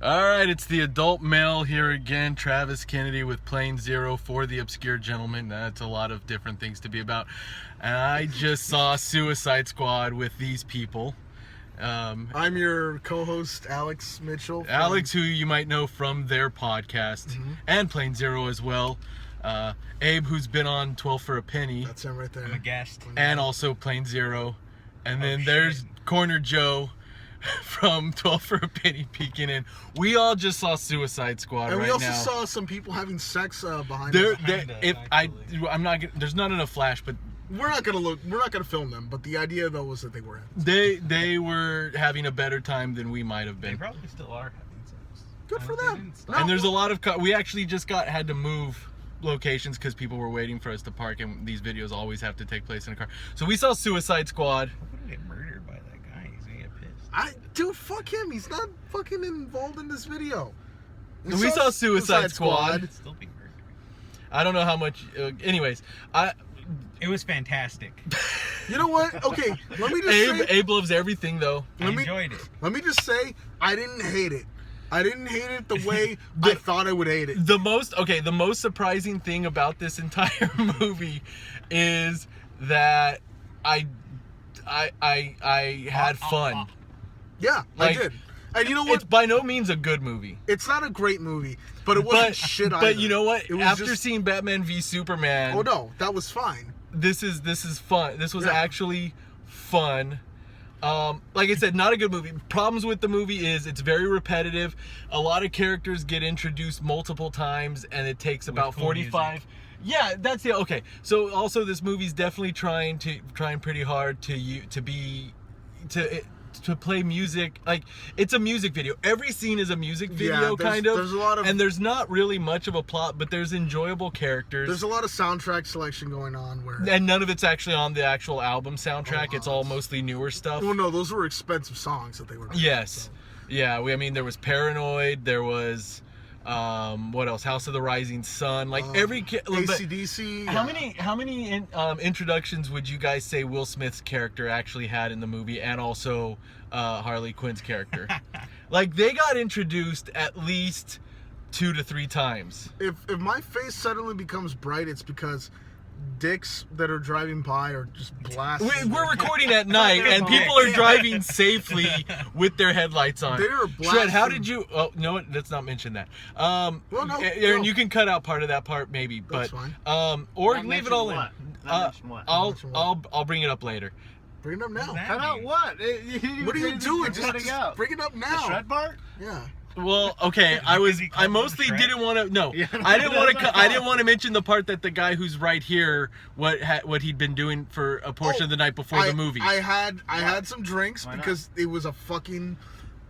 All right, it's the adult male here again, Travis Kennedy with Plane Zero for the Obscure Gentlemen. That's a lot of different things to be about. And I just saw Suicide Squad with these people. I'm your co-host, Alex Mitchell. Alex, who you might know from their podcast, and Plane Zero as well. Abe, who's been on 12 for a Penny. That's him right there. I'm a guest. And also Plane Zero. And then there's Corner Joe from 12 for a Penny peeking in. We all just saw Suicide Squad and right now. we also saw some people having sex behind There, us. I'm not. There's not enough flash, but We're not gonna film them. But the idea though was that they were. they were having a better time than we might have They been. probably still are having sex. Good for them. And there's a lot of we actually just had to move locations because people were waiting for us to park, and these videos always have to take place in a car. So we saw Suicide Squad. I'm gonna get murdered by that guy. He's gonna get pissed. Dude, fuck him. He's not fucking involved in this video. We saw Suicide Squad. He'd still be murdered. I don't know how much. Anyways, It was fantastic. You know what? Okay, let me just say. Abe loves everything though. I enjoyed it. Let me just say, I didn't hate it. I didn't hate it the way I thought I would hate it. The most surprising thing about this entire movie is that I had fun. Yeah, Like, I did. And you know what? It's by no means a good movie. It's not a great movie, but it wasn't shit either. But you know what? It was After just, seeing Batman v Superman, oh no, that was fine. this is fun. This was Yeah. actually fun. Like I said, not a good movie. Problems with the movie is it's very repetitive. A lot of characters get introduced multiple times, and it takes about cool 45. Yeah, that's it. Okay, so also this movie's definitely trying pretty hard to play music. Like, it's a music video. Every scene is a music video, kind of. There's a lot of, and there's not really much of a plot, but there's enjoyable characters. there's a lot of soundtrack selection going on where. And none of it's actually on the actual album soundtrack. Oh, It's all mostly newer stuff. Well, no, those were expensive songs that they were. Making, Yes. so. Yeah, I mean, there was Paranoid, there was, what else? House of the Rising Sun. Like, every... AC/DC. How many introductions would you guys say Will Smith's character actually had in the movie, and also Harley Quinn's character? Like, they got introduced at least 2 to 3 times. If my face suddenly becomes bright, it's because dicks that are driving by are just blasting. We're recording at night, and people are driving safely with their headlights on. They're Shred, blasting. how did you... Oh, no, let's not mention that. Well, no, Aaron, no. you can cut out part of that part, maybe. That's but fine. or Not leave it mention all what? in. Not mention what? I'll bring it up later. Bring it up now. That Cut out mean? what? What are you doing? Just Just bring it up the now. shred part? Yeah. Well, okay, I mostly Shrek? didn't want to. No, Yeah. I didn't want to mention the part that the guy who's right here, what he'd been doing for a portion of the night before the movie. I had some drinks Why not? because it was a fucking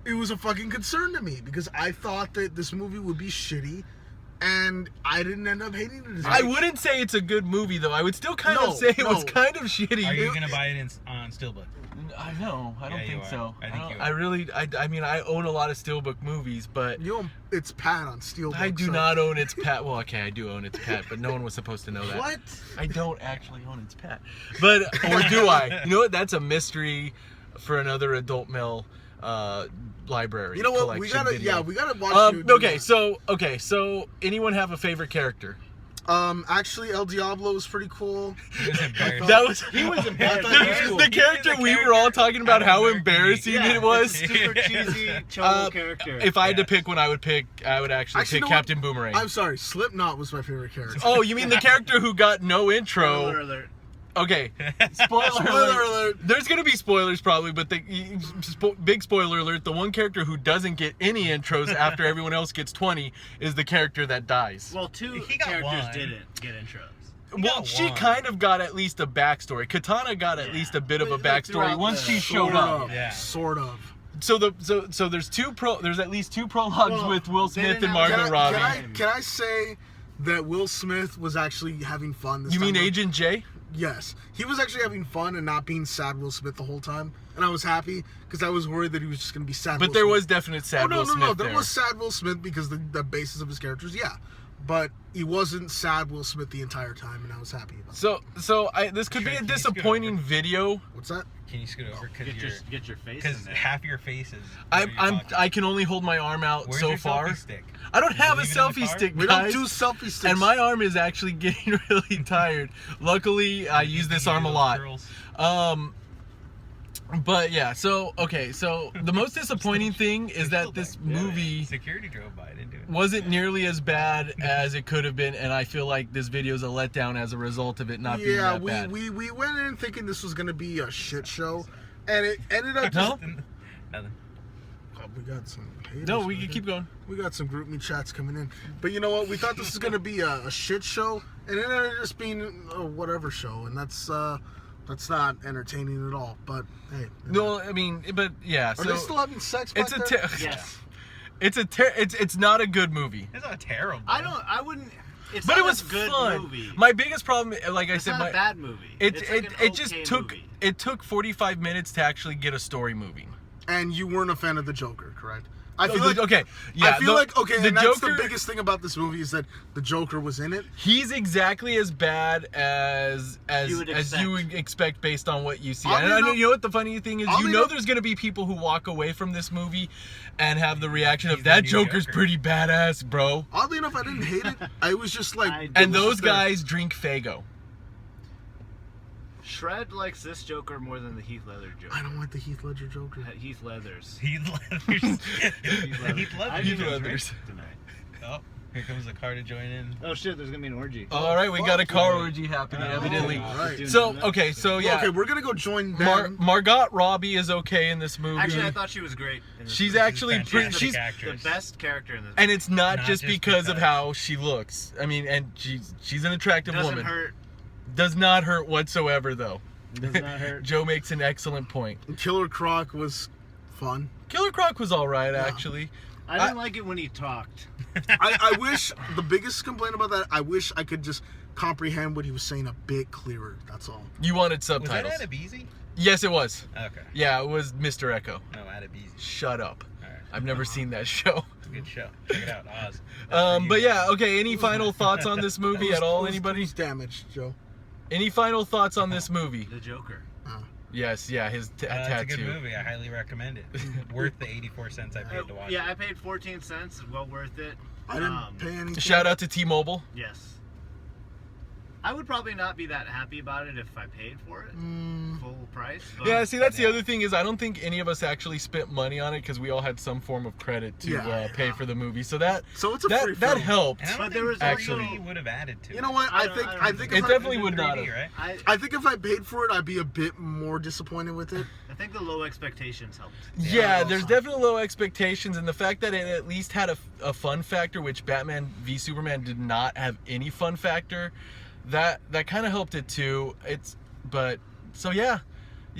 concern to me because I thought that this movie would be shitty, and I didn't end up hating it as much. I wouldn't say it's a good movie though. I would still kind of say it was no. kind of shitty. Are you gonna buy it on Steelbook? I know. I don't Yeah, you think are. so. I think you are. I really. I mean, I own a lot of Steelbook movies, but It's Pat on Steelbook. I do so- not own its Pat. Well, okay, I do own its Pat, but no one was supposed to know that. What? I don't actually own its Pat, but or do I? You know what? That's a mystery for another adult male library. You know what? collection We gotta video. we gotta watch. you do Okay, that. so anyone have a favorite character? Actually, El Diablo was pretty cool. He was embarrassed. That was He was embarrassed. the character we were all talking about how embarrassing it was. Super cheesy, cholo character. If I had to pick one, I would actually pick you know what? Captain Boomerang. I'm sorry, Slipknot was my favorite character. Oh, you mean the character who got no Spoiler intro? alert. Okay. Spoiler alert. There's going to be spoilers probably, but big spoiler alert, the one character who doesn't get any intros after everyone else gets 20 is the character that dies. Well, 2 He got characters one. didn't get intros. Well, got she one. kind of got at least a backstory. Katana got at least a bit of a backstory Throughout once the- she showed Sort up. of, Yeah. Sort of. So there's at least 2 prologues Well, with Will they Smith didn't and have- Margot Robbie. Can I say that Will Smith was actually having fun this You time? mean Agent J? Yes. He was actually having fun and not being sad Will Smith the whole time. And I was happy because I was worried that he was just going to be sad But Will there Smith. was definite sad no, Will no, Smith no. there. There was sad Will Smith because the basis of his characters, yeah. but he wasn't sad Will Smith the entire time, and I was happy about that. So this could be Trey, a can you disappointing scoot video. What's that? Can you scoot over? Get your face in Because there. half your face is. I can only hold my arm out Where's so your far. selfie stick? I don't have a Leave it in the selfie car? stick, We guys. don't do selfie sticks. And my arm is actually getting really tired. Luckily, I use this arm a lot. But yeah, so the most disappointing thing is that this movie Security drove by, didn't do it. wasn't nearly as bad as it could have been, and I feel like this video is a letdown as a result of it not being that bad. we went in thinking this was gonna be a shit show, and it ended up. No? Nothing. Oh, we got some haters. No, we right can here. keep going. We got some group me chats coming in, but you know what? We thought this was gonna be a shit show, and it ended up just being a whatever show, and that's not entertaining at all. But hey, No, I mean, but yeah. are So they still having sex? Back it's a there? Yes. it's not a good movie. It's not terrible. I wouldn't. It's But not it was a good fun. movie. My biggest problem, like I It's said, not a bad movie. it It's like an it just okay took movie. it took 45 minutes to actually get a story moving. And you weren't a fan of the Joker, correct? I feel Oh, like okay, yeah. I feel like okay, the and that's Joker, the biggest thing about this movie is that the Joker was in it. he's exactly as bad as you would expect based on what you see. Oddly And I know enough- you know what the funny thing is. You oddly know, enough- there's gonna be people who walk away from this movie and have the reaction of He's the that new Joker's Joker." pretty badass, bro. Oddly enough, I didn't hate it. I was just like, I- it And was those just there. guys drink Faygo. Shred likes this Joker more than the Heath Ledger Joker. I don't like the Heath Ledger Joker. Heath Ledger's. Heath Ledger's. Heath I Ledger's. didn't Heath even Ledger's. drink tonight. Oh, here comes the car to join in. Oh shit! There's gonna be an orgy. All right, we got a fuck car yeah. orgy happening, Oh, evidently. right. So okay, so yeah, Okay, we're gonna go join Mar- them. Margot Robbie is okay in this movie. Actually, I thought she was great. In this She's movie. actually Fantastic she's the actress. best character in this. and it's not, Not just just because of because. how she looks. I mean, and she's an attractive doesn't woman. hurt. Does not hurt whatsoever, though. Does not hurt. Joe makes an excellent point. Killer Croc was fun. Killer Croc was all right, Yeah. actually. I didn't like it when he talked. I wish the biggest complaint about that. I wish I could just comprehend what he was saying a bit clearer. That's all. You wanted Was that subtitles. Adebisi? Yes, it was. Okay. Yeah, it was Mr. Echo. No, Adebisi. Shut up. All right. I've never seen that show. It's a good show. Check it out, Oz. That's for you But yeah, guys. okay. Any final thoughts on this movie at all? Anybody? Who's damaged, Joe? Any final thoughts on this movie? The Joker. Yes, yeah, his It's a tattoo. good movie. I highly recommend it. Worth the 84 cents I paid to watch Yeah, it. I paid 14 cents. Well worth it. I didn't pay anything. Shout out to T-Mobile. Yes. I would probably not be that happy about it if I paid for it full price. But Yeah, see, that's the other thing is I don't think any of us actually spent money on it because we all had some form of credit to pay for the movie. So that So it's a free that film. helped. And I don't But think there was actually- actually would have added to it. You know what? I I don't- think I don't I think think It if definitely I, would not 3D, have. right? I think if I paid for it, I'd be a bit more disappointed with it. I think the low expectations helped. Yeah, there's definitely low expectations, and the fact that it at least had a fun factor, which Batman v Superman did not have any fun factor, that kind of helped it too. So yeah,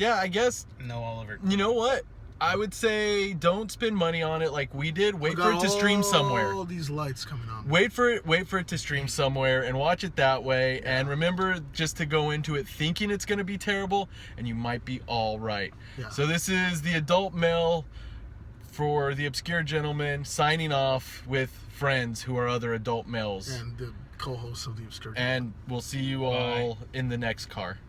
I guess No Oliver. you know what? I would say don't spend money on it like we did. Wait for it to stream somewhere. All these lights coming on. Wait for it to stream somewhere and watch it that way. And remember just to go into it thinking it's going to be terrible, and you might be all right. Yeah. So this is the adult male for the Obscure Gentlemen signing off with friends who are other adult males. And the co-host of the Obscure. And we'll see you all in the next car.